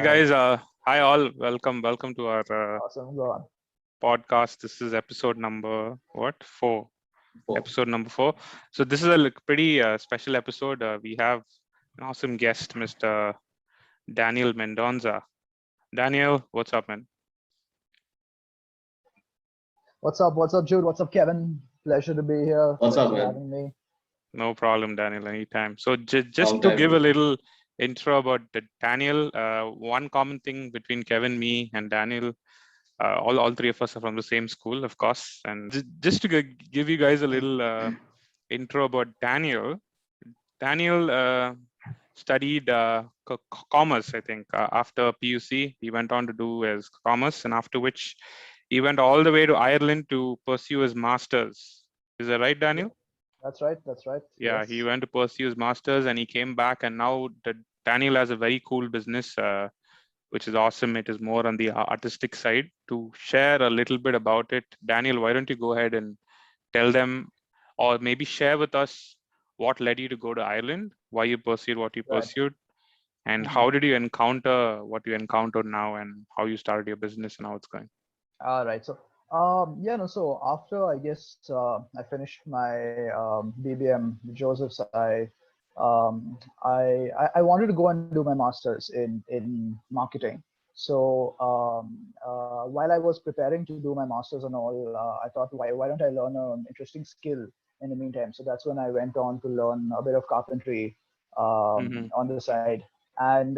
guys. Hi all. Welcome to our Awesome. Go on. podcast. This is episode number what? 4. Four. Episode number 4. So this is a pretty special episode. We have an awesome guest, Mr. Daniel Mendonca. Daniel, what's up, man? What's up? What's up, Jude? What's up, Kevin? Pleasure to be here. What's Thanks up, for man? having me. No problem, Daniel. Anytime. So just Long to time, give a man. little intro about Daniel, one common thing between Kevin, me, and Daniel. All three of us are from the same school, of course. And just to give you guys a little intro about Daniel. Daniel studied commerce, I think. After PUC, he went on to do his commerce, and after which he went all the way to Ireland to pursue his master's. Is that right, Daniel? That's right. That's right. Yeah, Yes. he went to pursue his master's, and he came back, and now Daniel has a very cool business, which is awesome. It is more on the artistic side. To share a little bit about it, Daniel, why don't you go ahead and tell them, or maybe share with us what led you to go to Ireland, why you pursued what you Right. pursued, and Mhm. how did you encounter what you encountered now, and how you started your business and how it's going. All right. So, So after I guess I finished my BBM, Joseph's, I wanted to go and do my masters in marketing. So while I was preparing to do my masters and all, I thought, why don't I learn an interesting skill in the meantime? So that's when I went on to learn a bit of carpentry Mm-hmm. on the side, and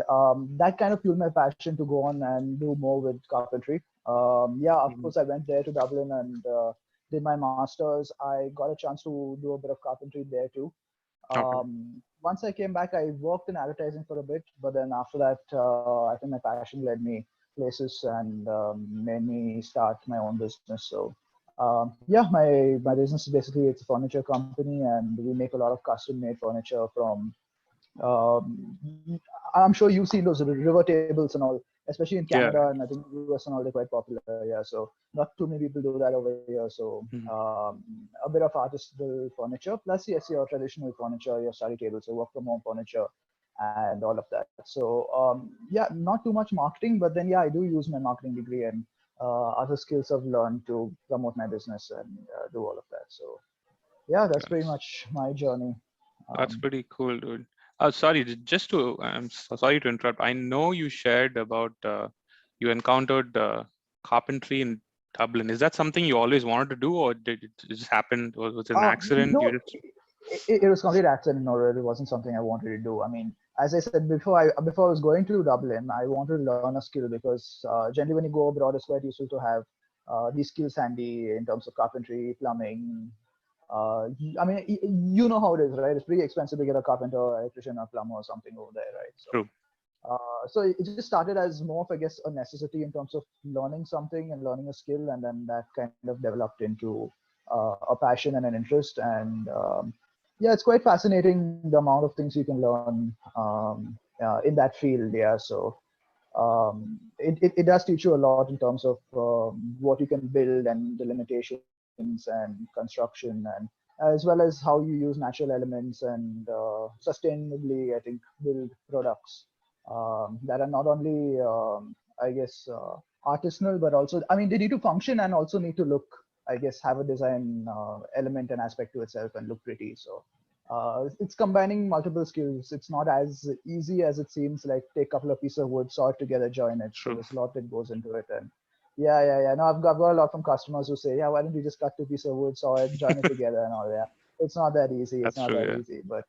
that kind of fueled my passion to go on and do more with carpentry. Of Mm-hmm. course, I went there to Dublin and did my masters. I got a chance to do a bit of carpentry there too. Okay. Once I came back, I worked in advertising for a bit, but then after that, I think my passion led me places and made me start my own business. So, my business is basically it's a furniture company, and we make a lot of custom-made furniture from um, I'm sure you've seen those river tables and all, especially in Yeah. Canada, and I think US and all, they're quite popular. Yeah, so not too many people do that over here. So Mhm. a bit of artisanal furniture, plus yes, your traditional furniture, your study tables, your work from home furniture, and all of that. So not too much marketing, but then I do use my marketing degree and other skills I've learned to promote my business and do all of that. So that's pretty Yes. much my journey. That's Um, pretty cool, dude. Sorry, just to, I'm sorry to interrupt. I know you shared about you encountered carpentry in Dublin. Is that something you always wanted to do, or did it just happen? Was it an accident? You no, just it was complete accident. No, it wasn't something I wanted to do. I mean, as I said before I was going to Dublin, I wanted to learn a skill because generally when you go abroad, it's quite useful to have these skills handy in terms of carpentry, plumbing. I mean, you know how it is, right? It's pretty expensive to get a carpenter, electrician, or plumber or something over there, right? true. So it just started as more of, I guess, a necessity in terms of learning something and learning a skill, and then that kind of developed into a passion and an interest. And it's quite fascinating the amount of things you can learn in that field. Yeah, so it does teach you a lot in terms of what you can build and the limitations and construction, and as well as how you use natural elements and sustainably, I think, build products that are not only, I guess, artisanal, but also, I mean, they need to function and also need to look, I guess, have a design element and aspect to itself and look pretty. So it's combining multiple skills. It's not as easy as it seems. Like take a couple of pieces of wood, saw it together, join it. So True. there's a lot that goes into it. And No, I've got a lot from customers who say, why don't you just cut two pieces of wood, saw it, join it together, and all that. It's not that easy. It's That's not true. that Yeah. easy, but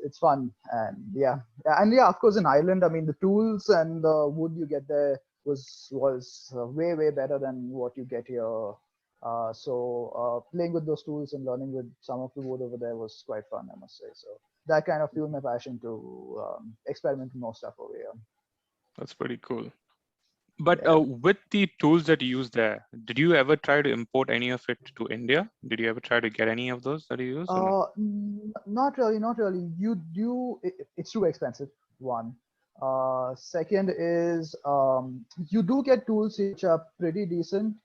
it's fun. And of course, in Ireland, I mean, the tools and the wood you get there was way better than what you get here. Playing with those tools and learning with some of the wood over there was quite fun, I must say. So that kind of fueled my passion to experiment with more stuff over here. That's pretty cool. But Yeah. with the tools that you use there, did you ever try to import any of it to India? Did you ever try to get any of those that you use? Or no? Not really, not really. It's too expensive. One. Second is you do get tools which are pretty decent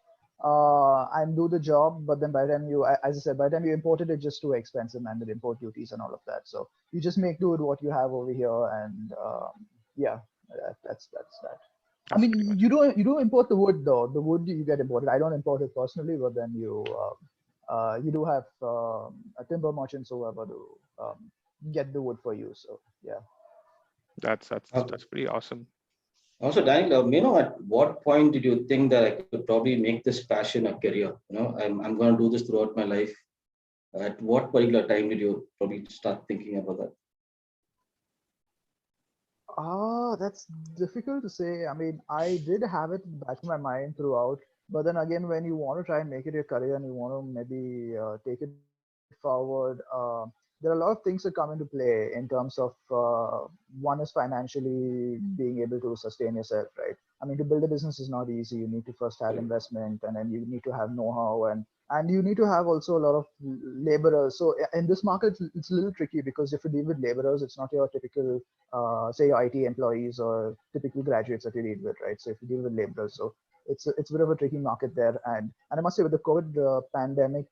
and do the job, but then by the time as I said, by the time you import it, it's just too expensive, and the import duties and all of that. So you just make do with what you have over here, and That's that. I That's pretty mean, much. you don't import the wood though. The wood you get imported. I don't import it personally, but then you do have a timber merchants or whoever to get the wood for you. So yeah. Okay. That's pretty awesome. Also, Daniel, at what point did you think that I could probably make this passion a career? I'm going to do this throughout my life. At what particular time did you probably start thinking about that? That's difficult to say. I mean, I did have it back in my mind throughout, but then again, when you want to try and make it your career and you want to maybe take it forward, there are a lot of things that come into play in terms of one is financially being able to sustain yourself, right? I mean, to build a business is not easy. You need to first have investment, and then you need to have know-how, and you need to have also a lot of laborers. So in this market, it's a little tricky because if you deal with laborers, it's not your typical say your IT employees or typical graduates that you deal with, right? So if you deal with laborers, so it's a bit of a tricky market there. And I must say with the COVID pandemic,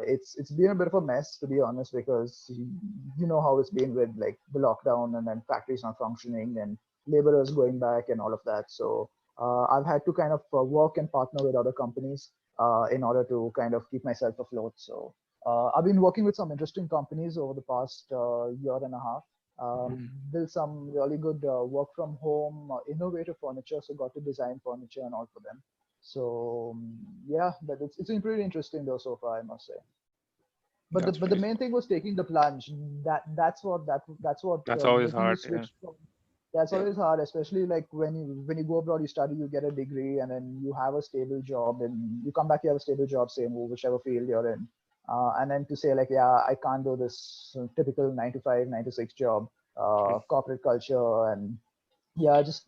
it's been a bit of a mess, to be honest, because you know how it's been with like the lockdown and then factories not functioning and laborers going back and all of that. So I've had to kind of work and partner with other companies in order to kind of keep myself afloat. So I've been working with some interesting companies over the past year and a half. Mm. Built some really good work from home, innovative furniture. So got to design furniture and all for them. So yeah, but it's been pretty interesting though so far, I must say. That's But the pretty. main thing was taking the plunge. That's what That's always making me hard. Yeah. switch from. That's Yeah. always hard, especially like when you go abroad, you study, you get a degree, and then you have a stable job, and you come back, you have a stable job, say in whichever field you're in, and then to say like, yeah, I can't do this typical 9 to 5, 9 to 6 job, True. corporate culture, and yeah, just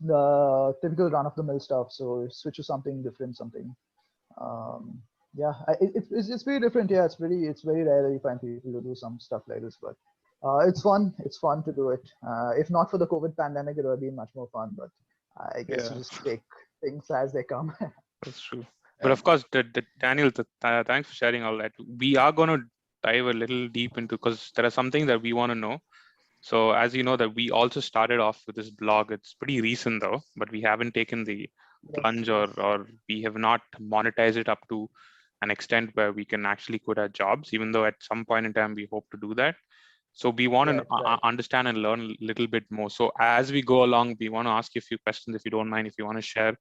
typical run of the mill stuff. So switch to something different, something. Um, yeah, it's pretty different. Yeah, it's very rare that you find people who do some stuff like this, but it's fun. It's fun to do it. If not for the COVID pandemic, it would have been much more fun. But I guess you Yeah, just take things as they come. that's true. But Yeah. of course, Daniel, thanks for sharing all that. We are going to dive a little deep into because there are some things that we want to know. So as you know that we also started off with this blog. It's pretty recent though, but we haven't taken the Yes, plunge yes. or we have not monetized it up to an extent where we can actually quit our jobs, even though at some point in time we hope to do that. So we want to Right, right. understand and learn a little bit more. So as we go along, we want to ask you a few questions if you don't mind, if you want to share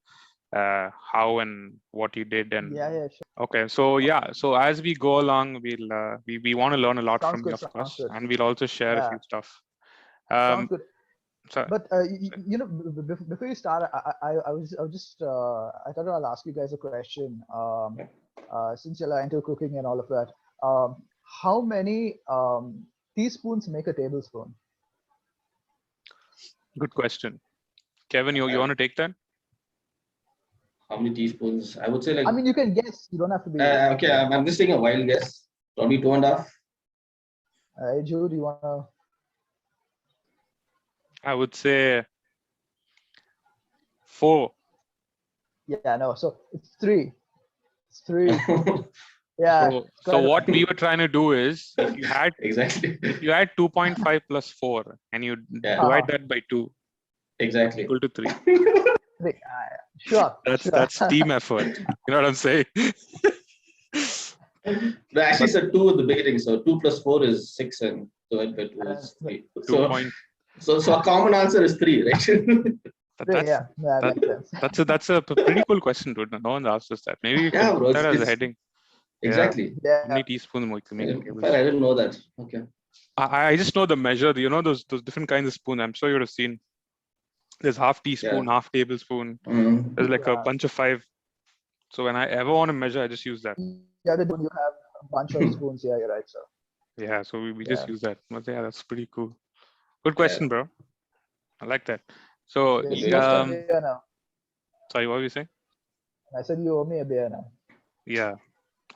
how and what you did. And Yeah, yeah, sure. okay, so yeah, so as we go along, we want to learn a lot Sounds from you, good. of Sounds course, good. and we'll also share a Yeah, few stuff. sounds Um, good. so But before you start, I was just I thought I'll ask you guys a question. Since you're into cooking and all of that, how many teaspoons make a tablespoon? good question, Kevin. You want to take that? How many teaspoons? I would say I like, mean, you can guess. You don't have to be. okay, I'm just taking a wild guess. Probably 2.5. Jude, you wanna? I would say 4. Yeah, no. So it's three. It's three. Yeah, it's So quite a what bit. we were trying to do is Exactly. if you add 2.5 plus 4 and you Yeah, divide Uh-huh. that by 2 exactly. equal to 3. Three. Sure, sure. That's team effort. You know what I'm saying? But I actually But said 2 at the beginning. So 2 plus 4 is 6 and divided by 2 is 3. 2 So, point so a common answer is 3, right? that, Three, that's yeah, that that makes sense. that's a pretty cool question, dude. No one asked us that. Maybe you can Yeah, put bro. that as a It's heading. Yeah. exactly. How Yeah, many teaspoons we can make a In fact, I tablespoon? didn't know that. Okay. I just know the measure. You know those different kinds of spoon. I'm sure you would have seen. There's half Yeah. teaspoon, half tablespoon. There's Mm. like a yeah. bunch of 5. So when I ever want to measure, I just use that. Yeah, the you have a bunch of spoons. Yeah, you're right. So Yeah, so we just yeah, use that. But yeah, that's pretty cool. Good Yeah. question, bro. I like that. So okay. So You you owe guys me a done. beer now. sorry, what were you saying? I said you owe me a beer now. Yeah,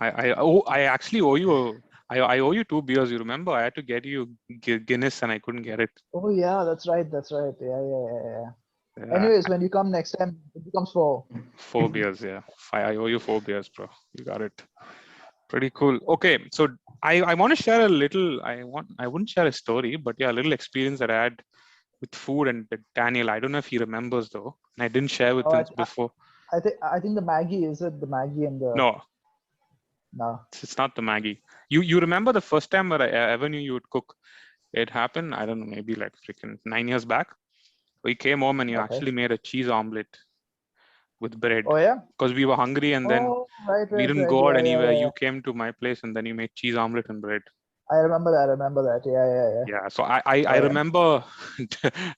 I actually owe you. I owe you 2 beers. You remember? I had to get you Guinness and I couldn't get it. Oh yeah, that's right. That's right. Yeah. Yeah, Anyways, when you come next time, it becomes four. 4 beers. Yeah, I owe you 4 beers, bro. You got it. Pretty cool. Okay, so I want to share a little. I wouldn't share a story, but yeah, a little experience that I had with food and Daniel. I don't know if he remembers though. And I didn't share with Oh, him before. I think the Maggie, is it the Maggie and the No, no. it's not the Maggie. You remember the first time that I ever knew you would cook? It happened, I don't know, maybe like freaking 9 years back. We came home and you Okay. actually made a cheese omelette with bread Oh yeah. because we were hungry, and then Oh right, we right, didn't right. go out Yeah, yeah, anywhere. yeah, yeah. You came to my place and then you made cheese omelette and bread. I remember that. I remember that. Yeah, yeah, yeah. Yeah, so I Oh yeah. remember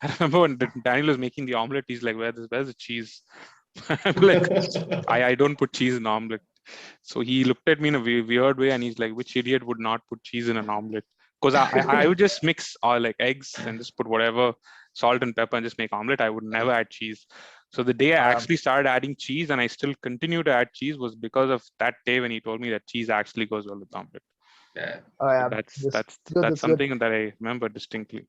I remember when Daniel was making the omelette, he's like, where's the cheese? I'm like, I don't put cheese in omelette. So he looked at me in a weird way and he's like, which idiot would not put cheese in an omelette? Because I would just mix like eggs and just put whatever salt and pepper and just make omelette. I would never add cheese. So the day I actually started adding cheese, and I still continue to add cheese, was because of that day when he told me that cheese actually goes well with omelette. Yeah. Oh So yeah. that's That's good. something that I remember distinctly.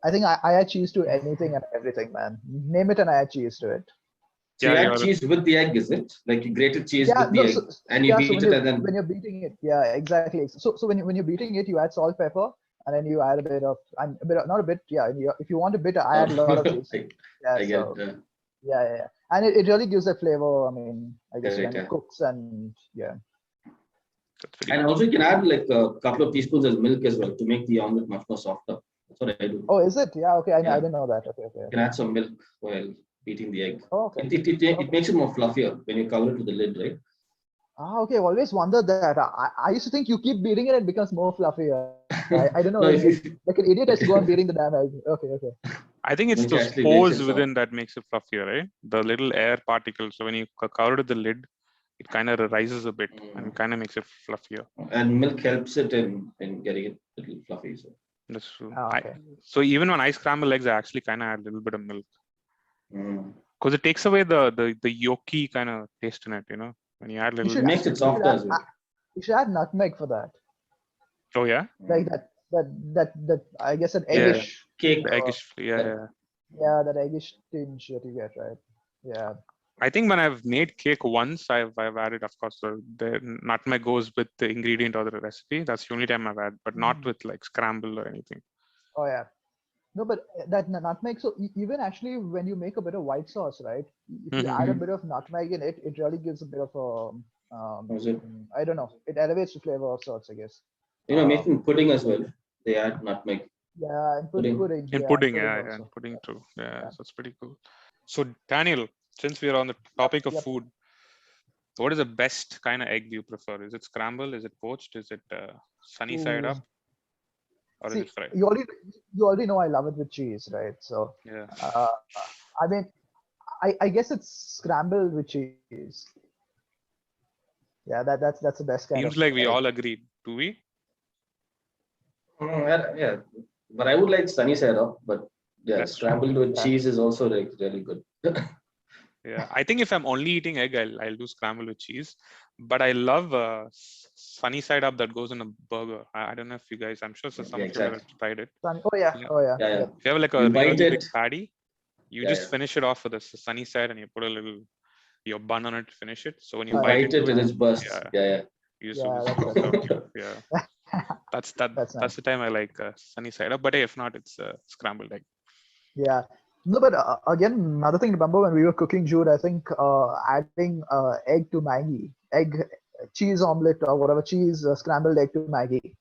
I think I add cheese to anything and everything, man. Name it and I add cheese to it. So you Yeah, add cheese with the egg, is it? Like you grated cheese Yeah, with the no, egg, and you yeah. beat it, and then When you're beating it, yeah, exactly. So when you're beating it, you add salt, pepper, and then you add a bit of not a bit, yeah. If you want a bit, I add a lot of cheese. Yeah, I get so it. yeah. And it really gives a flavor. I mean, I guess Correct, when it cooks and yeah. that's very And cool. also you can add like a couple of teaspoons of milk as well to make the omelet much more softer. That's what I do. Oh, is it? Yeah, okay. I Yeah. didn't know that. Okay. You can add some milk while beating the egg. Oh, okay. It makes it more fluffier when you cover it with the lid, right? Ah, okay. I've always wondered that. I used to think you keep beating it and it becomes more fluffier. I don't know. No, if you Like an idiot has to go on beating the damn egg. Okay. I think it's Milk those actually makes pores it within that makes it fluffier, right? The little air particles. So when you cover it with the lid, it kind of rises a bit and kind of makes it fluffier. and milk helps it in getting it a little fluffy. So That's true. Ah, okay. So even when I scramble eggs, I actually kind of add a little bit of milk mm. because it takes away the yolky kind of taste in it. You know, when you add a You little should, It makes it you should softer add, as well. you should add nutmeg for that. Oh yeah, Like that I guess an Yeah. eggish Cake. the eggish. Yeah. yeah, that eggish tinge that you get, right? Yeah. I think when I've made cake once, I've added, of course, the nutmeg goes with the ingredient or the recipe. That's the only time I've had, but not with like scramble or anything. Oh yeah. No, but that nutmeg. So even actually, when you make a bit of white sauce, right? If you add a bit of nutmeg in it, it really gives a bit of Was it? I don't know. It elevates the flavor of sorts, I guess. You know, making pudding as well. They add nutmeg. Yeah, and Pudding. pudding. In Yeah, pudding, also. and pudding too. Yeah, so it's pretty cool. So Daniel, since we're on the topic of food, what is the best kind of egg you prefer? Is it scrambled? Is it poached? Is it sunny side up? Or is it fried? You already know I love it with cheese, right? So Yeah. I mean, I guess it's scrambled with cheese. Yeah, that's the best kind. Seems like we all agreed. Do we? Yeah, but I would like sunny side up. But yeah, That's scrambled with cheese is also like really good. Yeah, I think if I'm only eating egg, I'll do scramble with cheese. But I love sunny side up that goes in a burger. I don't know if you guys, I'm sure some of you have tried it. Oh yeah. Yeah. If you have like a You really bite big it. patty, you just finish it off with the sunny side and you put a little your bun on it to finish it. So when you bite it, into it bursts. Yeah. You just that's the time I like sunny side up. But if not, it's scrambled egg. Yeah. No, but again, another thing to remember when we were cooking, Jude, I think adding egg to Maggie, cheese omelette or whatever, cheese scrambled egg to Maggie.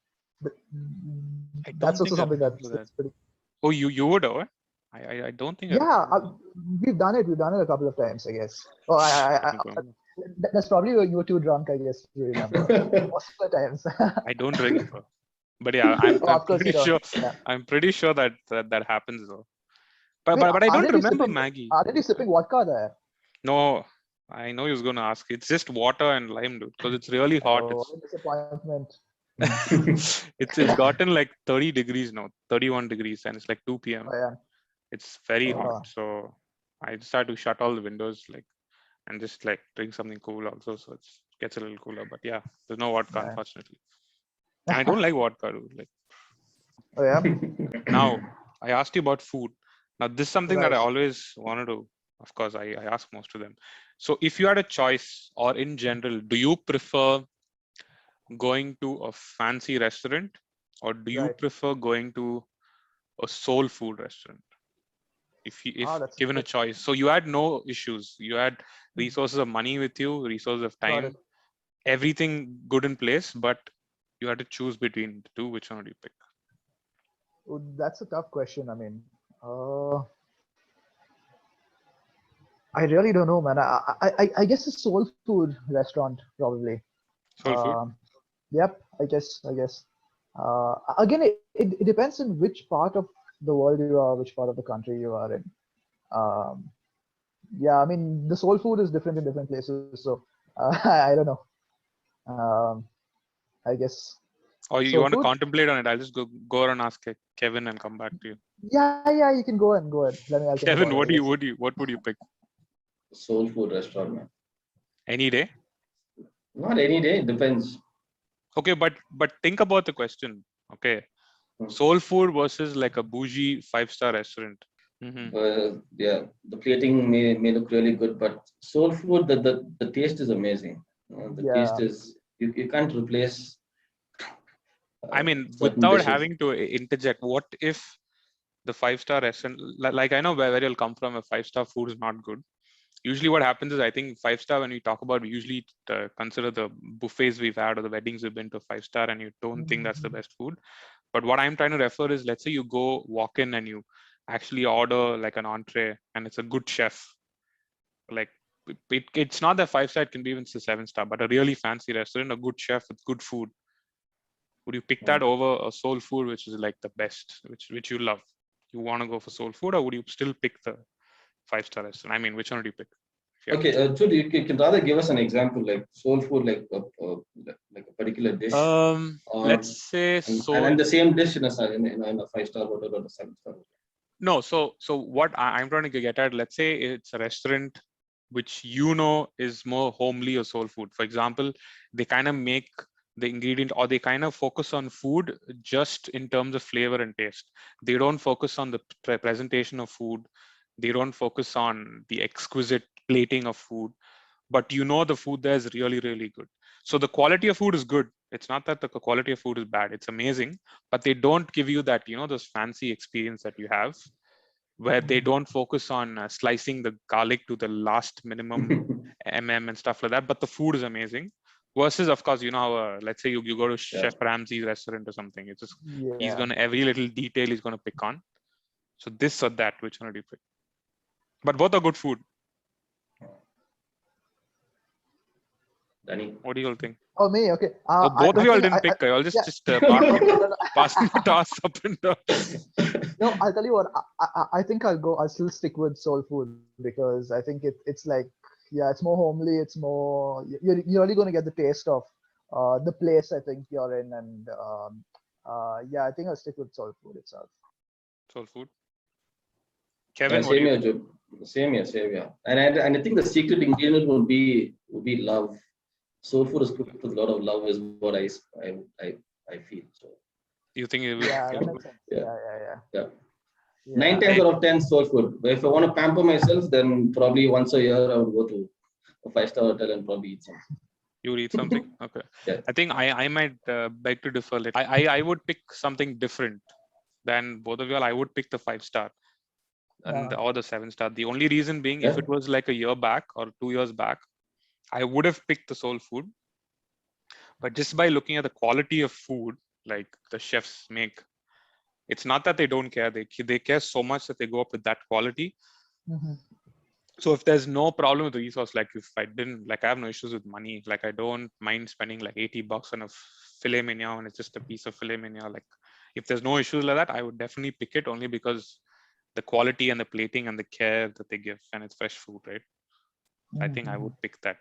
That's also something that's pretty. Oh, you would, or? I don't think. Yeah, we've done it. We've done it a couple of times, I guess. Oh, that's probably when you were too drunk, I guess, to remember. Most of the times. I don't drink, but yeah, I'm pretty sure. Yeah. I'm pretty sure that happens though. But I don't remember Maggie. Aren't you sipping vodka there? No, I know you was gonna ask. It's just water and lime, dude, because it's really hot. Oh, disappointment. It's gotten like 30 degrees now, 31 degrees, and it's like 2 p.m. Oh, yeah. It's very hot, so I just had to shut all the windows, like, and just like drink something cool also, so it gets a little cooler. But yeah, there's no vodka, unfortunately. And I don't like vodka, dude. Like, oh yeah. Now I asked you about food. Now this is something that I always wanted to. Of course, I ask most of them. So if you had a choice, or in general, do you prefer going to a fancy restaurant, or do you prefer going to a soul food restaurant? if that's given a good. choice. So you had no issues. You had resources of money with you, resources of Got time, it. everything good in place, but you had to choose between the two. Which one would you pick? Oh, that's a tough question. I mean, I really don't know, man. I guess a soul food restaurant probably. Soul food. Yep, I guess. Again, it depends on which part of the world you are, which part of the country you are in. Um, yeah, I mean, the soul food is different in different places, so I don't know. Um, I guess Or you soul want to food. contemplate on it? I'll just go and ask Kevin and come back to you. Yeah, you can go ahead, go ahead. I'll think Kevin, about it, I guess. what would you pick? Soul food restaurant, man. Any day? Not any day. Depends. Okay, but think about the question. Okay, soul food versus like a bougie 5-star restaurant. Yeah, the plating may look really good, but soul food, the taste is amazing. The taste Yeah. is you can't replace I mean, certain without dishes. having to interject, what if the 5-star restaurant, like I know where you'll come from, if 5-star food is not good. Usually what happens is, I think 5-star, when we talk about, we usually consider the buffets we've had or the weddings we've been to 5-star, and you don't think that's the Mhm. best food. But what I'm trying to refer is, let's say you go walk in and you actually order like an entree and it's a good chef. Like it's not that 5-star, it can be even 7-star, but a really fancy restaurant, a good chef with good food. Would you pick that over a soul food, which is like the best, which you love? You want to go for soul food, or would you still pick the 5-star restaurant? I mean, which one would you pick? If you have to Okay, choose. Jude, you can rather give us an example like soul food, like a particular dish, or Let's say and soul. the same dish in a 5-star hotel or a 7-star hotel. No, so what I'm trying to get at, let's say it's a restaurant which you know is more homely or soul food. For example, they kind of make the ingredient, or they kind of focus on food just in terms of flavor and taste. They don't focus on the presentation of food. They don't focus on the exquisite plating of food, but you know the food there is really, really good. So the quality of food is good. It's not that the quality of food is bad. It's amazing, but they don't give you that, those fancy experience that you have, where they don't focus on slicing the garlic to the last minimum and stuff like that. But the food is amazing. Versus, of course, let's say you go to Yeah. Chef Ramsay's restaurant or something. It's just he's Yeah. gonna, every little detail he's gonna pick on. So this or that, which one do you pick? But both are good food. Danny. What do you all think? Oh, me. Okay. Oh, both of I you all think didn't pick. I'll yeah. just No, no, no. passing the task up and down. No, I'll tell you what. I think I'll still stick with soul food because I think it's like, yeah, it's more homely. It's more, you're really going to get the taste of the place I think you're in, and yeah, I think I'll stick with soul food itself. Soul food. Yeah, Kevin, what do same you here, think? Jude. Same here. And I think the secret ingredient would be love. Soul food is cooked with a lot of love, is what I feel. So You think it will? Yeah, that Soul makes food? sense. yeah, Yeah. yeah. Yeah. 9 times out of 10 soul food. But if I want to pamper myself, then probably once a year I would go to a 5-star hotel and probably eat something. You read something? Okay. Yeah. I think I might beg to differ. I would pick something different than both of you all. I would pick the 5-star or the 7-star. The only reason being, if Yeah. it was like a year back or 2 years back, I would have picked the soul food. But just by looking at the quality of food, like the chefs make, it's not that they don't care. They care so much that they go up with that quality. Mm-hmm. So if there's no problem with the resource, like if I didn't, like I have no issues with money, like I don't mind spending like $80 on a filet mignon and it's just a piece of filet mignon. Like if there's no issues like that, I would definitely pick it, only because the quality and the plating and the care that they give, and it's fresh food, right? I think I Mm-hmm. would pick that.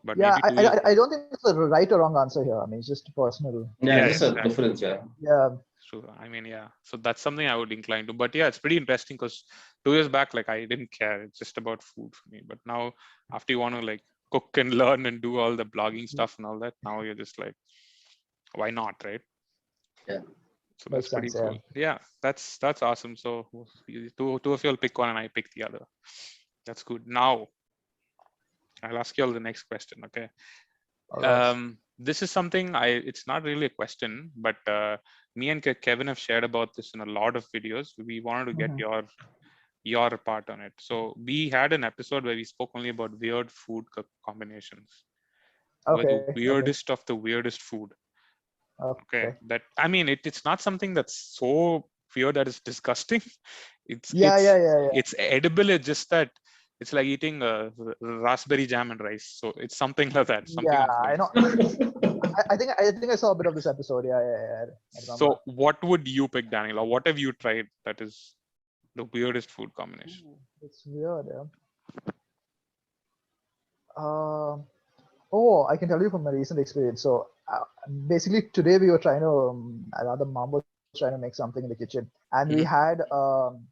But Yeah, maybe 2 years back. I don't think it's a right or wrong answer here. I mean, it's just personal. Yeah, Yeah, just a exactly. difference, yeah. Yeah. True. I mean, yeah. So that's something I would incline to. But yeah, it's pretty interesting because 2 years back, like I didn't care. It's just about food for me. But now, after you want to like cook and learn and do all the blogging stuff and all that, now you're just like, why not, right? Yeah. So that's Makes pretty sense. Yeah. cool. Yeah, that's awesome. So two of you will pick one and I pick the other. That's good. Now I'll ask you all the next question. Okay. All right. This is something it's not really a question, but me and Kevin have shared about this in a lot of videos. We wanted to get Mhm. your your part on it. So we had an episode where we spoke only about weird food combinations. Were the Okay. weirdest of the weirdest food. Okay, Okay. that I mean, it's not something that's so weird that it's disgusting. It's Yeah, it's yeah, yeah, yeah. it's edible. It's just that it's like eating raspberry jam and rice. So it's something like that. Something Yeah, of I like. know. I think I saw a bit of this episode. Yeah, yeah, yeah. I remember. So what would you pick, Daniel, or what have you tried that is the weirdest food combination? Ooh, it's weird. Yeah. Um. Oh, I can tell you from my recent experience. So basically, today we were trying to, another mom was trying to make something in the kitchen, and we Mhm. had, um,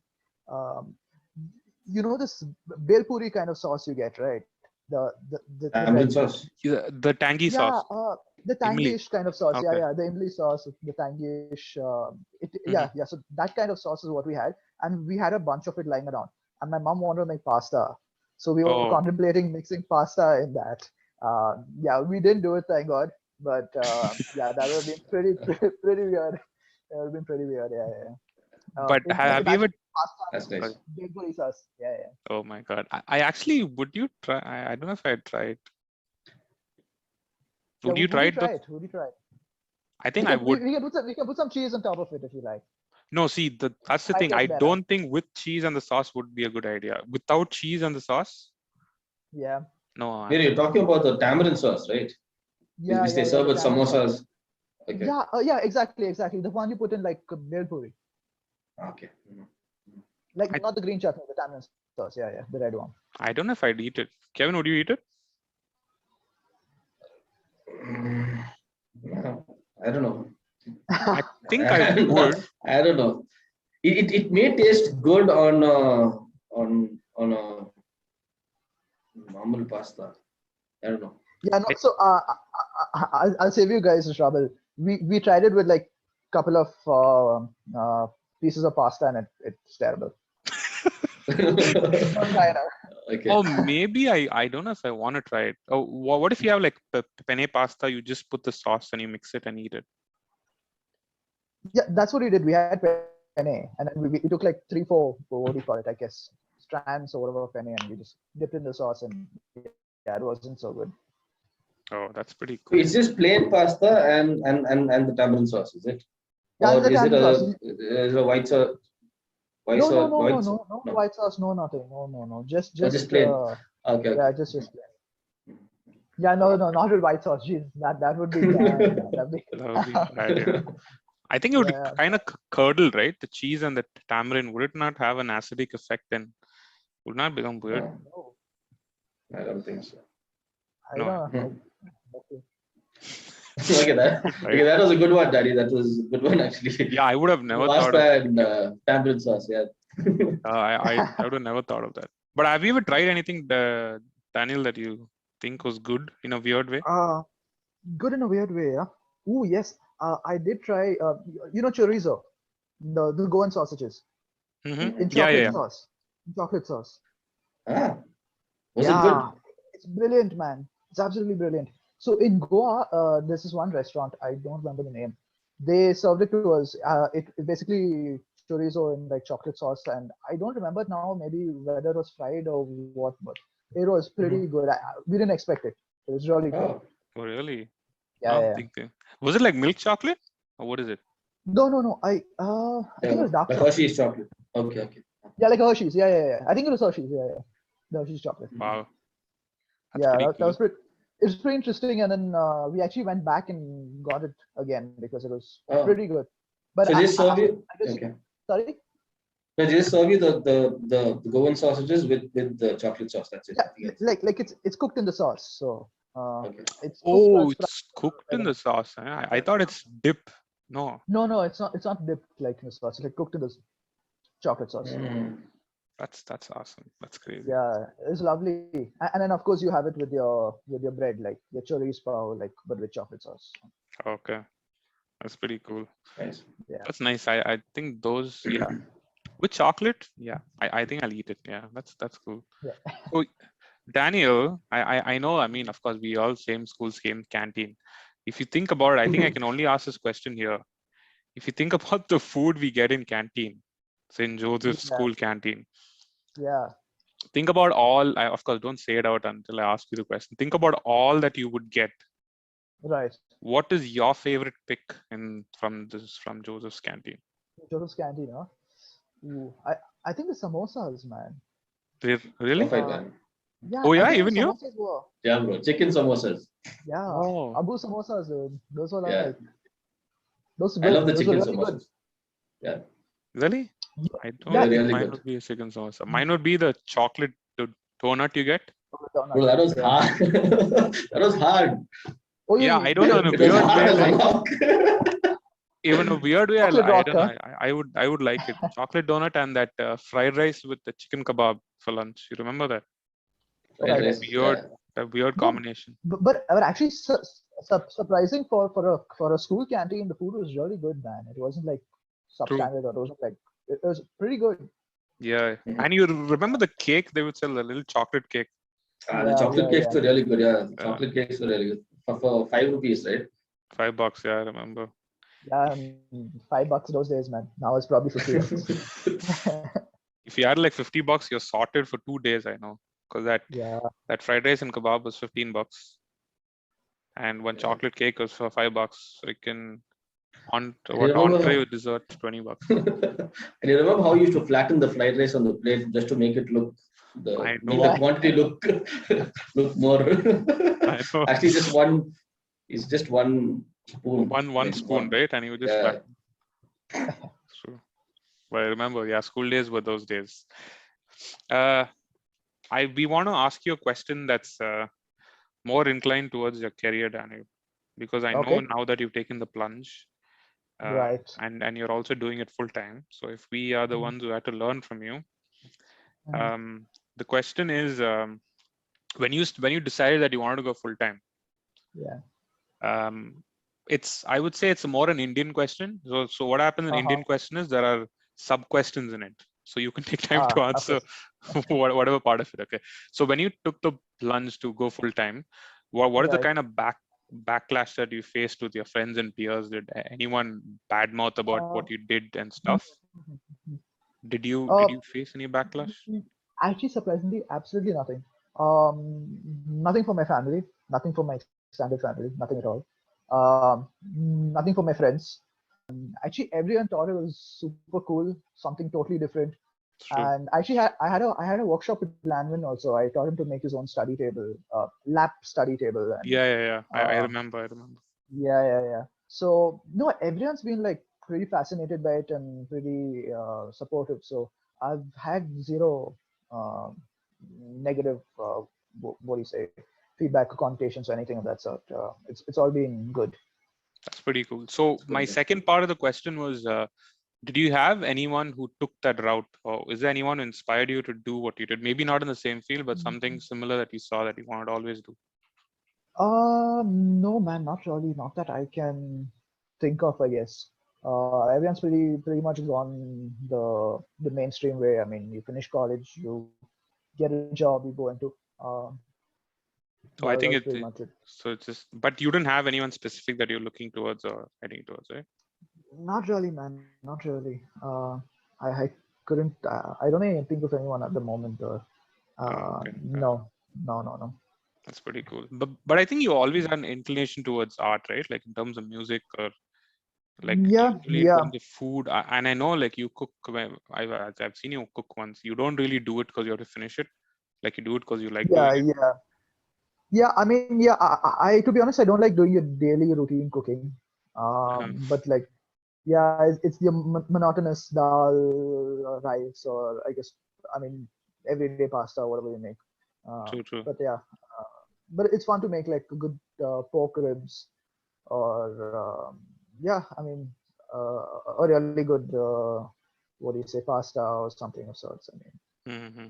this bel puri kind of sauce you get, right? The Tamarind red. sauce. The tangy Yeah, sauce, the imli. tangish kind of sauce. Yeah, Okay. yeah, the imli sauce, the tangish. Yeah, Mhm. yeah. So that kind of sauce is what we had, and we had a bunch of it lying around. And my mom wanted to make pasta, so we were Oh, contemplating mixing pasta in that. Yeah, we didn't do it, thank God. But yeah, that would have been pretty, pretty weird. That would have been pretty weird. Yeah, yeah. but Just have you ever? imagine pasta That's with Sorry. nice. bel puri sauce. Yeah, yeah. Oh my God. I actually, would you try? I don't know if I'd try it. Yeah, Would you would try you it though? try it? Would you try it? I think I would. We can put some cheese on top of it if you like. No, see, that's the Might thing. I taste better. don't think with cheese and the sauce would be a good idea. Without cheese and the sauce, Yeah. no. Wait, you're talking about the tamarind sauce, right? Yeah, Which yeah, they yeah. serve The with tamarind sauce. samosas. Okay. Yeah, yeah, exactly, exactly. The one you put in like bel puri, Okay. like I, not the green chutney, the tamarind sauce. Yeah, yeah, the red one. I don't know if I'd eat it. Kevin, would you eat it? Yeah, I don't know. I think I would. I don't know. It may taste good on a normal pasta. I don't know. Yeah, no. I, So I'll save you guys the trouble. We tried it with like couple of pieces of pasta, and it's terrible. Don't try it out. Okay. oh, maybe I don't know if I want to try it. Oh, what if you have like penne pasta? You just put the sauce and you mix it and eat it. Yeah, that's what we did. We had penne, and then we took like 3, 4, what do you call it? I guess strands or whatever of penne, and we just dipped in the sauce, and yeah, it wasn't so good. Oh, that's pretty So cool. it's just plain pasta and the tamarind sauce, is it? Yeah, and Or the is it tamarind sauce. a white sauce? No, no, no, no, White no, sauce? no No. white sauce, no nothing, no, no, no. Or just plain. Okay, Yeah, okay. just plain. Yeah, no, no, not with white sauce. Jeez, that would be bad. That'd be That would be bad. Yeah. I think it would yeah. kind of curdle, right? The cheese and the tamarind. Would it not have an acidic effect and would not become weird? No, No, I don't think so. I No. don't know. Okay. Okay, that was a good one, Daddy. That was a good one, actually. Yeah, I would have never thought of. Pasta and tamarind sauce, yeah. I would have never thought of that. But have you ever tried anything, Daniel, that you think was good in a weird way? Good in a weird way, yeah. Oh yes, I did try. Chorizo, the Goan sausages Mm-hmm. in Yeah, yeah, chocolate yeah. sauce. In chocolate sauce. Ah, was it good? Yeah, it's brilliant, man. It's absolutely brilliant. So in Goa, there's this one restaurant. I don't remember the name. They served it to us. It basically chorizo in like chocolate sauce, and I don't remember now. Maybe whether it was fried or what, but it was pretty good. We didn't expect it. It was really good. Oh, Oh, really? Yeah, I'm yeah. thinking. Was it like milk chocolate? Or what is it? No, no, no. I think it was dark the chocolate. Hershey's chocolate. Okay, okay. Yeah, like Hershey's. Yeah, yeah, yeah. I think it was Hershey's. Yeah, yeah. The Hershey's chocolate. Wow. That's Yeah, pretty that cool. was pretty. It was pretty interesting, and then we actually went back and got it again because it was Oh. pretty good. But So just serve you. I just, Okay. sorry. No, just serve you the Goan sausages with the chocolate sauce. That's it. Yeah, like it's cooked in the sauce, so Okay. it's cooked Oh, as it's cooked in and the sauce. I thought it's dip. No, no, it's not. It's not dipped like in the sauce. It's like cooked in the chocolate sauce. Mm. that's awesome. That's crazy. Yeah, it's lovely. And then of course you have it with your bread, like your chorizo, like but with chocolate sauce. Okay, that's pretty cool. Nice. Yeah. That's nice. I think those, yeah, with chocolate, yeah, I think I'll eat it. Yeah, that's cool. Yeah. So Daniel, I know. I mean, of course, we all same school, same canteen. If you think about it, I think I can only ask this question here. If you think about the food we get in canteen, St. Joseph's Yeah. School Canteen, Yeah. Think about all, of course, don't say it out until I ask you the question. Think about all that you would get. Right. What is your favorite pick from Joseph's Canteen? Joseph's Canteen, huh? Ooh, I think the samosas, man. Really? Perfect, Uh, man. yeah, Oh I yeah, think the even you? samosas were. Yeah, bro. Chicken samosas. Yeah, Oh, Abu samosas, dude. Those were Yeah. like those were I love good. the Those were chicken really good. samosas. Yeah. really? I Yeah, don't They're think really mine good. would be a chicken samosa. Mine would be the chocolate donut you get. Bro, that was Yeah. hard. That was hard. Oh, Yeah, I don't know, in a It was weird hard way, as a like rock. even a weird way, chocolate I rock, don't know. huh? I would like it. Chocolate donut and that fried rice with the chicken kebab for lunch. You remember that? Fried Fried That rice. rice. weird, Yeah. that weird No, combination. but actually surprising for a school canteen, the food was really good, man. It wasn't like True. substandard or it wasn't like it was pretty good. Yeah. Mhm. And you remember the cake they would sell, the little chocolate cake? The Yeah, chocolate yeah, cakes yeah. were really good. Yeah. Yeah. Chocolate cakes were really good. For ₹5, right? $5. Yeah, I remember. Yeah, $5 those days, man. Now it's probably $50. If you had like $50, you're sorted for 2 days, I know. Because Yeah, that fried rice and kebab was $15. And one Yeah. chocolate cake was for $5. So you can And you what remember entree how, with dessert, $20. and you remember how you used to flatten the fried rice on the plate just to make it look I make the yeah. know. quantity look look more. I know. Actually, just one is just one spoon. I One mean, spoon, right? And you would just yeah. flatten. True. But I remember, yeah, school days were those days. Uh, we want to ask you a question that's more inclined towards your career, Daniel, because I know Okay, now that you've taken the plunge, right. and you're also doing it full time. So if we are the Mm, ones who had to learn from you, mm, the question is, when you decided that you wanted to go full time, yeah. um, I would say it's more an Indian question. So what happens in Uh-huh. Indian question is there are sub questions in it, so you can take time to Of answer course. whatever part of it. Okay, so when you took the plunge to go full time, what is the Right. kind of backlash that you faced with your friends and peers? Did anyone badmouth about Uh, what you did and mm, stuff? mm, mm. Did you uh, did you face any backlash? Actually, surprisingly, absolutely nothing. Nothing for my family, nothing for my extended family, nothing at all. Nothing for my friends. Actually, everyone thought it was super cool, something totally different. It's true. And actually, I had a workshop with Lanvin also. I taught him to make his own study table, lap study table, and Yeah. I uh, remember. I remember. yeah. So no, everyone's been like pretty fascinated by it and pretty supportive. So I've had zero negative, what do you say, feedback or connotations or anything of that sort. It's all been good. That's pretty cool. So my Good. second part of the question was, did you have anyone who took that route, or is there anyone who inspired you to do what you did? Maybe not in the same field, but something similar that you saw that you wanted to always do. No, man, not really. Not that I can think of, I guess. Everyone's pretty much gone the mainstream way. I mean, you finish college, you get a job, you go into. So I That think was pretty much it. so it's just, but you didn't have anyone specific that you're looking towards or heading towards, right? Not really, man. Not really. I couldn't. I don't even think of anyone at the moment. Okay. No, no. That's pretty cool. But I think you always had an inclination towards art, right? Like in terms of music or like Yeah, usually in yeah, terms of food. And I know like you cook. I've seen you cook once. You don't really do it because you have to finish it. Like you do it because you like doing it. yeah. Yeah, I mean, yeah. To be honest, I don't like doing a daily routine cooking. Uh-huh. But like, yeah, it's the monotonous dal, rice, or I guess, I mean, everyday pasta, whatever you make. True. But yeah, but it's fun to make like a good pork ribs or yeah, I mean, a really good what do you say, pasta or something of sorts. I mean, Hmm.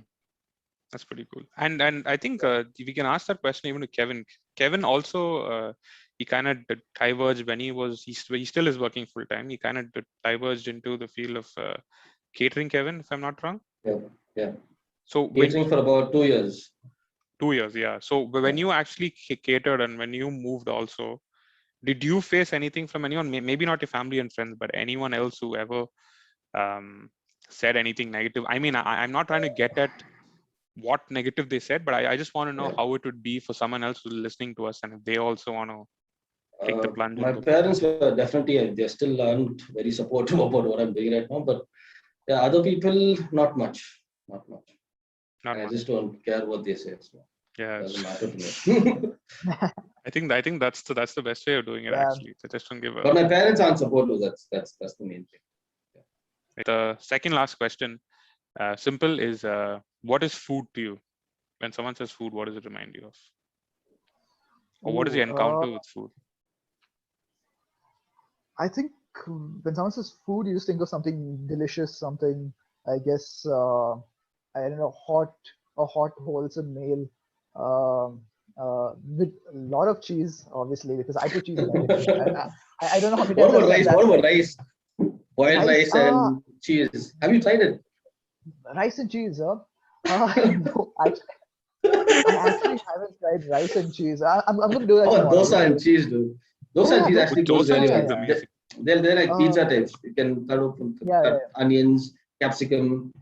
That's pretty cool. And I think we can ask that question even to Kevin. Kevin also he kind of diverged when he still is working full time. He kind of diverged into the field of catering. Kevin, if I'm not wrong. Yeah. Yeah. So when Catering for about 2 years. 2 years, yeah. So when Yeah. you actually catered and when you moved also, did you face anything from anyone? Maybe not your family and friends, but anyone else who ever um, said anything negative. I mean, I'm not trying to get at what negative they said, but I just want to know how it would be for someone else who's listening to us, and if they also want to take the plunge My into. parents were definitely, they still aren't very supportive about what I'm doing right now, but yeah, other people, not much. Not And I much. just don't care what they say. So Yeah, it doesn't matter to me. I think that's the best way of doing it, Yeah. actually. So just don't give But a. my parents aren't supportive. That's the main thing. The second last question, simple, is what is food to you? When someone says food, what does it remind you of? Or what is your encounter with food? I think when someone says food, you just think of something delicious, something, I guess, I don't know, a hot, wholesome meal with a lot of cheese, obviously, because I put cheese in everything. I don't know how many What times I've about said rice? that. What about rice? Boiled Rice, rice and cheese. Have you tried it? rice and cheese, huh? No, I actually haven't tried rice and cheese. I'm going to do that Oh, tomorrow. dosa and cheese, dude. Dosa and Yeah, cheese dosa. actually goes Dosa and really cheese well. is amazing. They're like pizza Uh, types. You can yeah, cut onions, capsicum.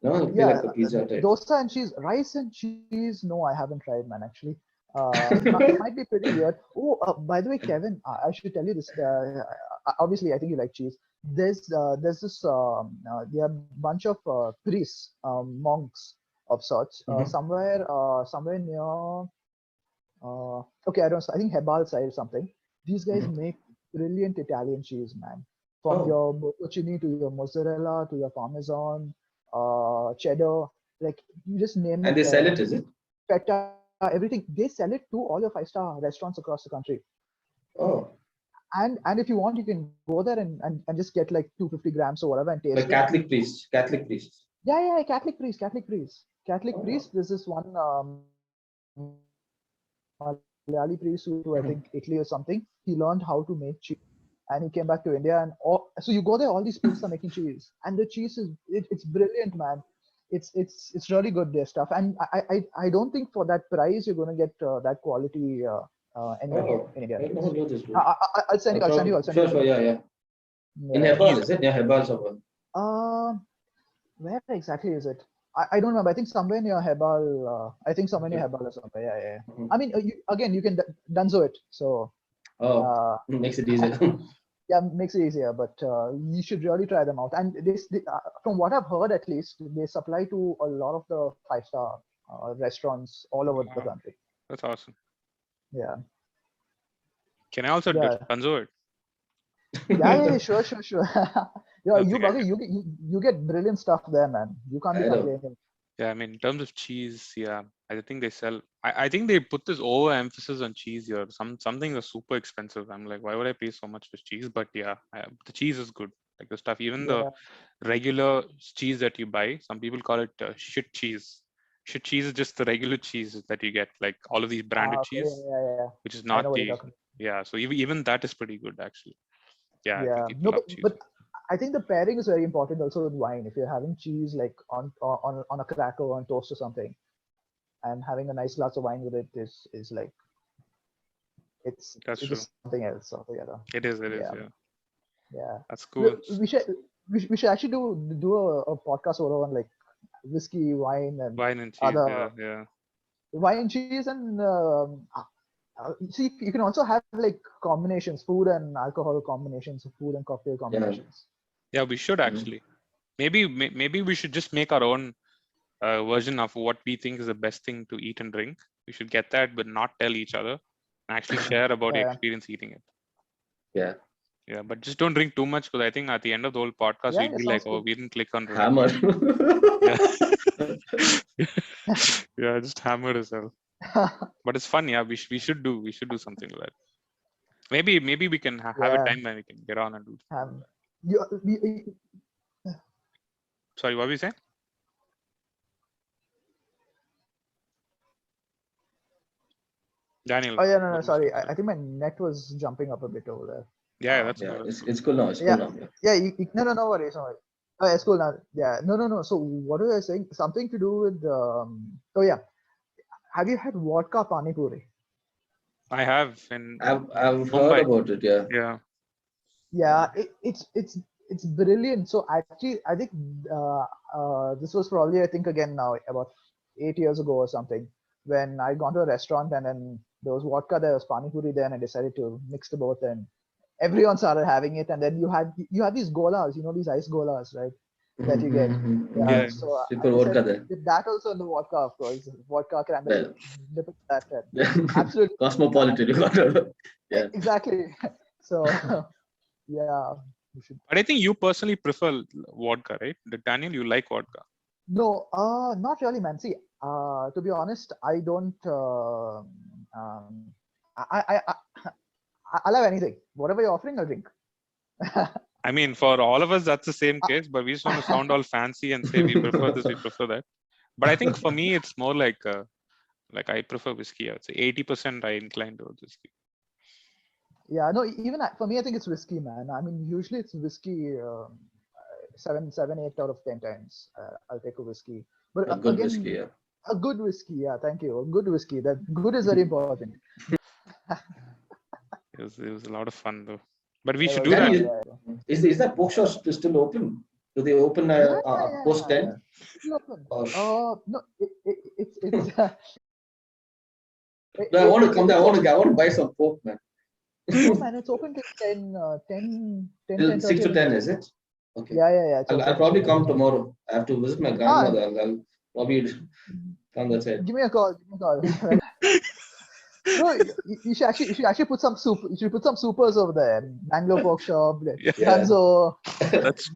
No, it'll be yeah. like a pizza type. Dosa and cheese, rice and cheese. No, I haven't tried, man. Actually, it might be pretty weird. Oh, by the way, Kevin, I should tell you this. Obviously, I think you like cheese. There's this. There are a bunch of priests, monks of sorts, somewhere near. Okay, I don't. I think Hebal side or something. These guys make brilliant Italian cheese, man. From Oh, your bocconcini to your mozzarella to your parmesan, cheddar, like you just name and it. they sell it, is it? Feta, everything. They sell it to all your five-star restaurants across the country. Oh, And if you want, you can go there and just get like 250 grams or whatever and taste like it. Catholic priests. Catholic priests. Yeah, Catholic Oh, priest. There's this one Malayali priest who I think Italy or something. He learned how to make cheese, and he came back to India. And so you go there, all these priests are making cheese, and the cheese it's brilliant, man. It's really good their stuff, and I don't think for that price you're going to get that quality anywhere oh, in India I at never least. knew this, bro. I'll send you. I'll send you. I'll send Sure, you. yeah, yeah. In Yeah. Hebal, is it? Yeah, Hebal Sabha. Uh, where exactly is it? I don't remember. I think somewhere near Hebal. I think somewhere near Hebal or somewhere. Yeah. I mean, you can Dunzo it. So Oh, uh, makes it easier. yeah, makes it easier. But you should really try them out. And from what I've heard, at least, they supply to a lot of the five-star restaurants all over the Wow, country. that's awesome. Yeah. Can I also Yeah. Tanzo it? Yeah. Sure. Yeah, I think I can. you get brilliant stuff there, man. You can't be I know. complaining. Yeah, I mean, in terms of cheese, yeah, I think they sell. I think they put this overemphasis on cheese here. Some things are super expensive. I'm like, why would I pay so much for cheese? But yeah, the cheese is good. Like the stuff, even the Yeah. regular cheese that you buy, some people call it shit cheese. Shit cheese is just the regular cheese that you get, like all of these branded Okay. cheese, Yeah. which is I not know what you're the. talking. Yeah, so even that is pretty good actually. Yeah, I think Yeah, people no, love cheese. but I think the pairing is very important also with wine. If you're having cheese like on a cracker or on toast or something, and having a nice glass of wine with it is like That's it's true. just something else altogether. It is. It is. Yeah, Yeah, yeah. that's We, cool. we should actually do a podcast over on like whiskey, wine, and Wine and cheese. other Yeah, yeah. wine, cheese, and see you can also have like combinations, food and alcohol combinations, food and cocktail Yeah. combinations. Yeah, we should actually. Maybe we should just make our own version of what we think is the best thing to eat and drink. We should get that, but not tell each other. And actually share about the Yeah. experience eating it. Yeah. Yeah, but just don't drink too much, because I think at the end of the whole podcast we'll Yeah, be like, sounds oh, good. we didn't click on Hammer. remembering. Yeah. Yeah, just hammered as well. But it's fun. Yeah, we should do something like that. Maybe we can have a Yeah. time when we can get on and do. You, Sorry, what were you saying? Daniel. oh yeah, no, what was sorry. you saying? I think my net was jumping up a bit over there. Yeah, that's Yeah, cool. That's cool. it's cool now. It's cool Yeah, now. Yeah. yeah. No worries, no worries. Oh, yeah, it's cool now. Yeah, no. So what was I saying? Something to do with oh yeah. Have you had vodka pani puri? I have in I've heard Mumbai. about it. Yeah. Yeah. Yeah, it's It's brilliant. So actually, I think this was probably, I think again now about 8 years ago or something, when I'd gone to a restaurant and then there was vodka, there was pani puri there, and I decided to mix the both, and everyone started having it. And then you had these golas, these ice golas, right? That you get. Yeah. So Super I vodka decided there. with that also in the vodka, of course, vodka cranberry, Well, dip it that. Absolutely. cosmopolitan. You got it. Yeah. Exactly. So yeah, we should. But I think you personally prefer vodka, right? Daniel, you like vodka. No, not really, man. See, to be honest, I don't. I'll have anything. Whatever you're offering, I'll drink. I mean, for all of us, that's the same case, but we just want to sound all fancy and say we prefer this, we prefer that. But I think for me, it's more like I prefer whiskey. I would say 80% I incline towards whiskey. Yeah, no, even for me, I think it's whiskey, man. I mean, usually it's whiskey. 8 out of 10 times, I'll take a whiskey. But A good again, whiskey. Yeah. a good whiskey. Yeah, thank you. A good whiskey. That good is very important. It was a lot of fun though. But we It should was do that. Danny, is that bookshop still open? Do they open post 10? Still open. Or No, it's no, I want to come there. I it's want to buy some pork, man. no, man, it's open till 10, Till 6 to 10, p.m. is it? Okay. Yeah. It's I'll open. probably come tomorrow. I have to visit my grandmother. I'll probably come that side. Give me a call. No, you should actually put some soup. You should put some supers over there. Bangalore Pork Shop, Yeah. Gunzo. That's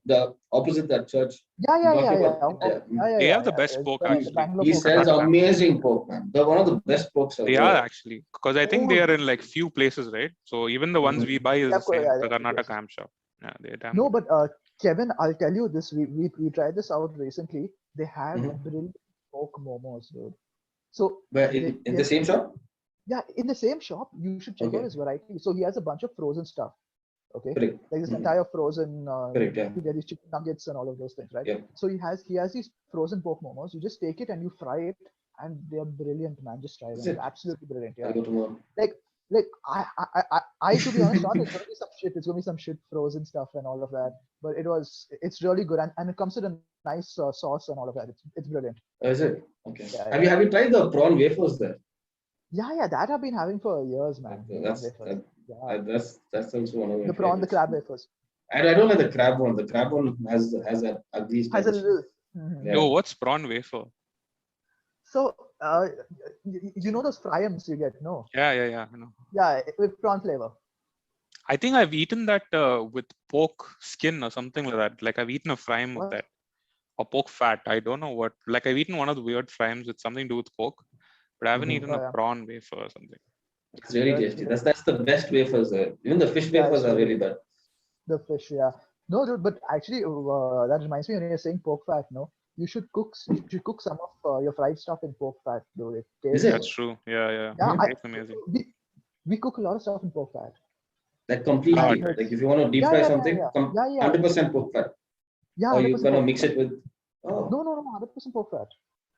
The opposite that church. Yeah. They have the best pork actually. Bangalore He Pork sells Shop. amazing pork, man. They're one of the best porks out They there. are actually, because I think they are in like few places, right? So even the ones we buy is the same, the Karnataka ham shop. Yeah, they're damn No, good. but Kevin, I'll tell you this. We tried this out recently. They have brilliant pork momos, dude. So But in the same shop? yeah, in the same shop, you should check out his variety. So he has a bunch of frozen stuff. Okay, Correct. like this entire frozen. Correct, yeah. You get these chicken nuggets and all of those things, right? Yeah. So he has these frozen pork momos. You just take it and you fry it, and they're brilliant, man. Just try them. They're absolutely brilliant. Yeah. I'll go tomorrow. Like I to be honest, thought it's gonna be some shit. It's gonna be some shit frozen stuff and all of that. But it's really good, and it comes with a nice sauce and all of that. It's brilliant. Oh, is it? Okay. Yeah, Have you tried the prawn wafers there? Yeah, that I've been having for years, man. That's also one of my the crab wafers. I don't like the crab one. The crab one has an ugly stench. Has a little. Yo, what's prawn wafer? So you know those fryams you get, no? Yeah. I know. Yeah, with prawn flavor. I think I've eaten that with pork skin or something like that. Like I've eaten a fryam with that, or pork fat. I don't know what. Like I've eaten one of the weird fryams with something to do with pork, but I haven't eaten a prawn wafer or something. It's really tasty. That's the best wafers there. Even the fish wafers are really bad. The fish, yeah. No, dude, but actually, that reminds me when you're saying pork fat. No, you should cook some of your fried stuff in pork fat, dude. That's true. Yeah. It's amazing. We cook a lot of stuff in pork fat. Like completely. Like if you want to deep fry something, 100% pork fat. Yeah. Or you're gonna mix it with. Oh. No, 100% pork fat.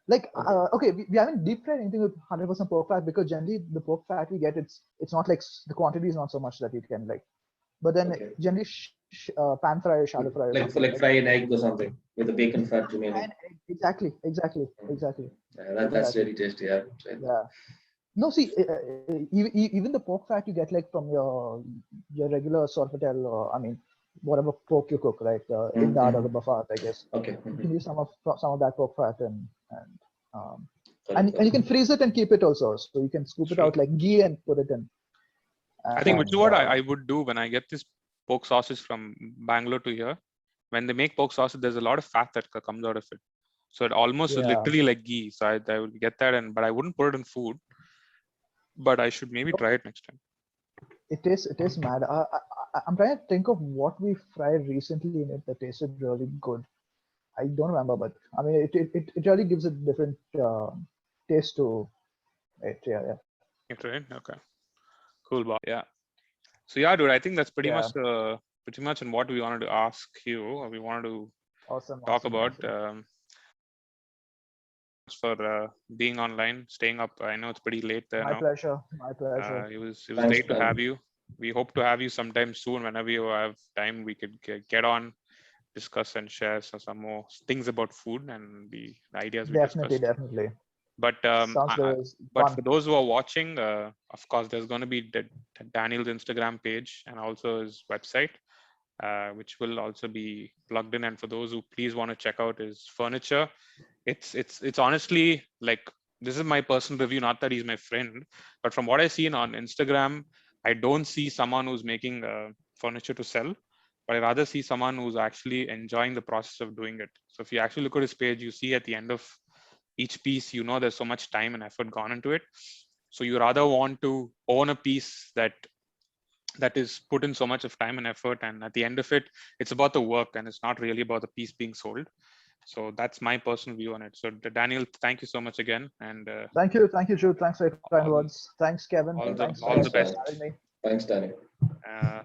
Like okay, we haven't deep fried anything with 100% pork fat because generally the pork fat we get it's not like the quantity is not so much that you can like, but then generally pan fry or shallow fry. Like fry an egg or something with the bacon fat remaining. Exactly. Yeah, that's really tasty. Yeah. No, see, even the pork fat you get like from your regular sorpatel, I mean, whatever pork you cook, like in dal or the buffet, I guess. Okay. You can use some of that pork fat and you can freeze it and keep it also. So you can scoop it out like ghee and put it in. I think which is what I would do when I get this pork sausage from Bangalore to here. When they make pork sausage, there's a lot of fat that comes out of it. So it almost is literally like ghee. So I would get that, but I wouldn't put it in food. But I should maybe try it next time. It is mad. I'm trying to think of what we fried recently in it that tasted really good. I don't remember, but I mean, it really gives a different taste to it. Yeah. Right. Okay. Cool, Bob. Yeah. So yeah, dude, I think that's pretty much in what we wanted to ask you, or we wanted to talk about. For being online, staying up. I know it's pretty late there now. My pleasure. It was great to have you. we hope to have you sometime soon. Whenever you have time, we could get on, discuss and share some more things about food and the ideas we Definitely, discussed. definitely. But Sounds like it was but fun. for those who are watching, of course, there's going to be Daniel's Instagram page and also his website, which will also be plugged in. And for those who please want to check out his furniture, it's honestly like, this is my personal review. Not that he's my friend, but from what I see on Instagram, I don't see someone who's making furniture to sell, but I rather see someone who's actually enjoying the process of doing it. So if you actually look at his page, you see at the end of each piece, there's so much time and effort gone into it. So you rather want to own a piece that is put in so much of time and effort, and at the end of it, it's about the work and it's not really about the piece being sold. So that's my personal view on it. So Daniel, thank you so much again, and Thank you, Jude. Thanks for your kind all, words. Thanks, Kevin. all the Thanks all for the best. having me. Thanks, Danny.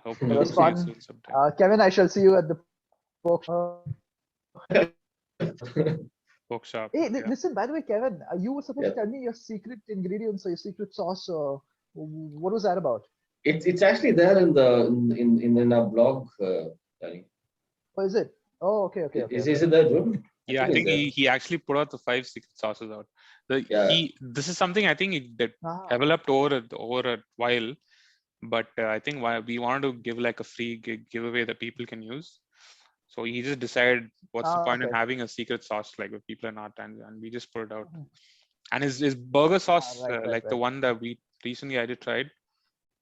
Hope It to was see you fun. soon sometime. Kevin, I shall see you at the Bookshop. Hey, Yeah. listen, by the way, Kevin, you were supposed Yeah. to tell me your secret ingredients or your secret sauce. What was that about? It's actually there in the in our blog, Danny. Oh, is it? Oh, okay. Is it there, Jude? Yeah, I think it's there. he actually put out the 5 secret sauces out. Yeah. This is something I think he Ah, developed over a while, but I think why we wanted to give like a free giveaway that people can use. So he just decided, what's the point in okay. having a secret sauce like if people are not, and we just put it out. And his burger sauce, like the one that we recently I did tried,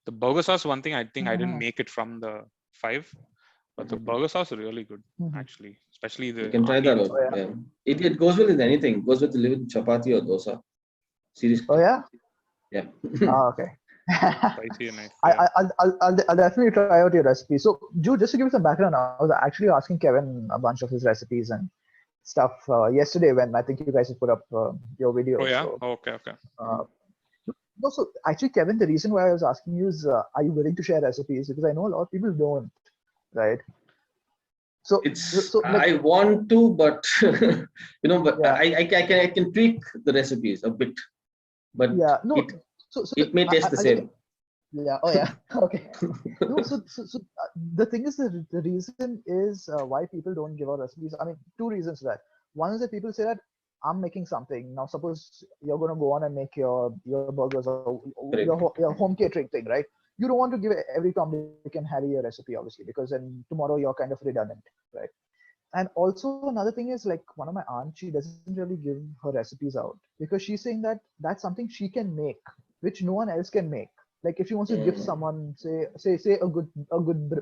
the burger sauce, one thing I think I didn't make it from the 5, but the burger sauce is really good actually, especially You the can try that onions. out. Yeah. It goes well with anything. It goes with chapati or dosa. Seriously. Oh yeah. Yeah. Okay. Spicy and nice. Yeah. I'll definitely try out your recipe. So, Jude, just to give you some background, I was actually asking Kevin a bunch of his recipes and stuff yesterday when I think you guys have put up your video. Oh yeah. So, Okay. no, so actually, Kevin, the reason why I was asking you is, are you willing to share recipes? Because I know a lot of people don't, right? So, like, I want to, but but yeah. I can tweak the recipes a bit, but Yeah, no. it may taste the same. Yeah. Oh, yeah. Okay. No. The thing is, the reason is why people don't give out recipes. I mean, two reasons for that. One is that people say that I'm making something now. Suppose you're going to go on and make your burgers or your home catering thing, right? You don't want to give every Tom, Dick, and Harry a recipe, obviously, because then tomorrow you're kind of redundant, right? And also another thing is, like, one of my aunts, she doesn't really give her recipes out because she's saying that that's something she can make, which no one else can make. Like if she wants to give someone, say a good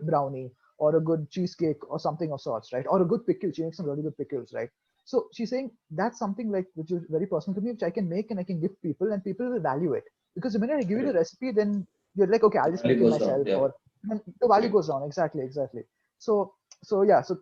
brownie or a good cheesecake or something of sorts, right? Or a good pickle. She makes some really good pickles, right? So she's saying that's something like which is very personal to me, which I can make and I can give people, and people will value it. Because the minute I give you the recipe, then you're like, okay, I'll just make it myself, or the value goes down. Exactly. So yeah, so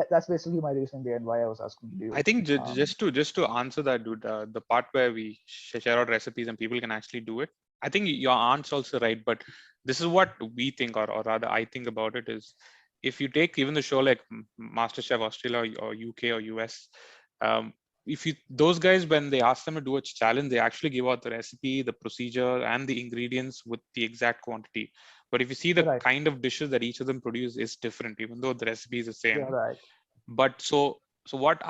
that's basically my reason behind why I was asking you. I think just to answer that, dude, the part where we share out recipes and people can actually do it. I think your aunt's also right, but this is what we think, or rather I think about it is, if you take even the show like MasterChef Australia or UK or US, if you those guys, when they ask them to do a challenge, they actually give out the recipe, the procedure, and the ingredients with the exact quantity. But if you see the kind of dishes that each of them produce is different, even though the recipe is the same. Yeah, right. But so what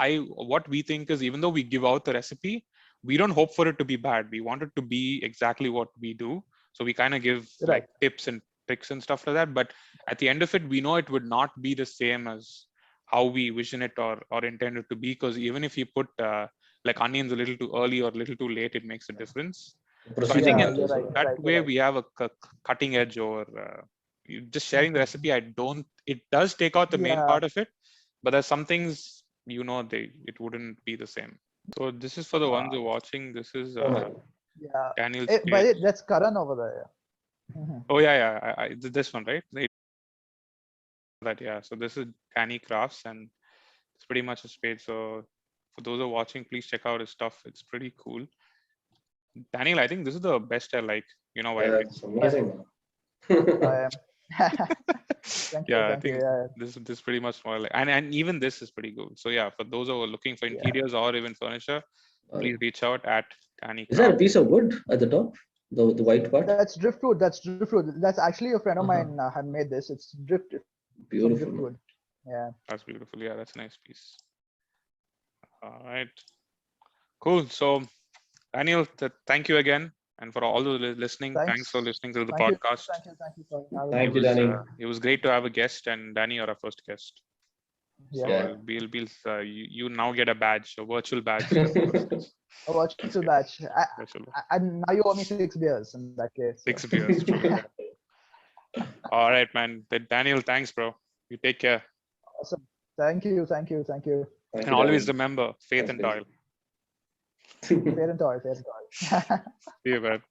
we think is, even though we give out the recipe, we don't hope for it to be bad. We want it to be exactly what we do. So we kind of give like tips and tricks and stuff like that. But at the end of it, we know it would not be the same as how we vision it or intend it to be. Because even if you put like onions a little too early or a little too late, it makes a difference. So I think in that way we have a cutting edge, or just sharing the recipe. It does take out the main part of it, but there's some things, it wouldn't be the same. So this is for the ones who are watching. This is Daniel's page. But that's Karan over there. Oh yeah. This one, right? So this is Danny Crafts, and it's pretty much his page. So for those who are watching, please check out his stuff. It's pretty cool. Daniel, I think this is the best I like. You know why? It's amazing. Thank you. I think this is pretty much more like, and even this is pretty good. So yeah, for those who are looking for interiors or even furniture, please reach out at Danny Crafts. Is there a piece of wood at the top? The white part? That's driftwood. That's driftwood. That's actually a friend of mine had made this. It's from Beautiful. driftwood. Yeah. That's beautiful. Yeah, that's a nice piece. All right. Cool. So, Daniel, thank you again. And for all those listening, thanks for listening to the Thank you. podcast. Thank you for having Thank me. you, Danny. It was great to have a guest, and Danny, you're our first guest. Yeah. So you now get a badge, a virtual badge. A virtual batch. And now you owe me 6 beers in that case. 6 beers. True. All right, man. Daniel, thanks, bro. You take care. Awesome. Thank you. Thank And you, always Danny. remember faith and toil. Fair and toil. See you, man.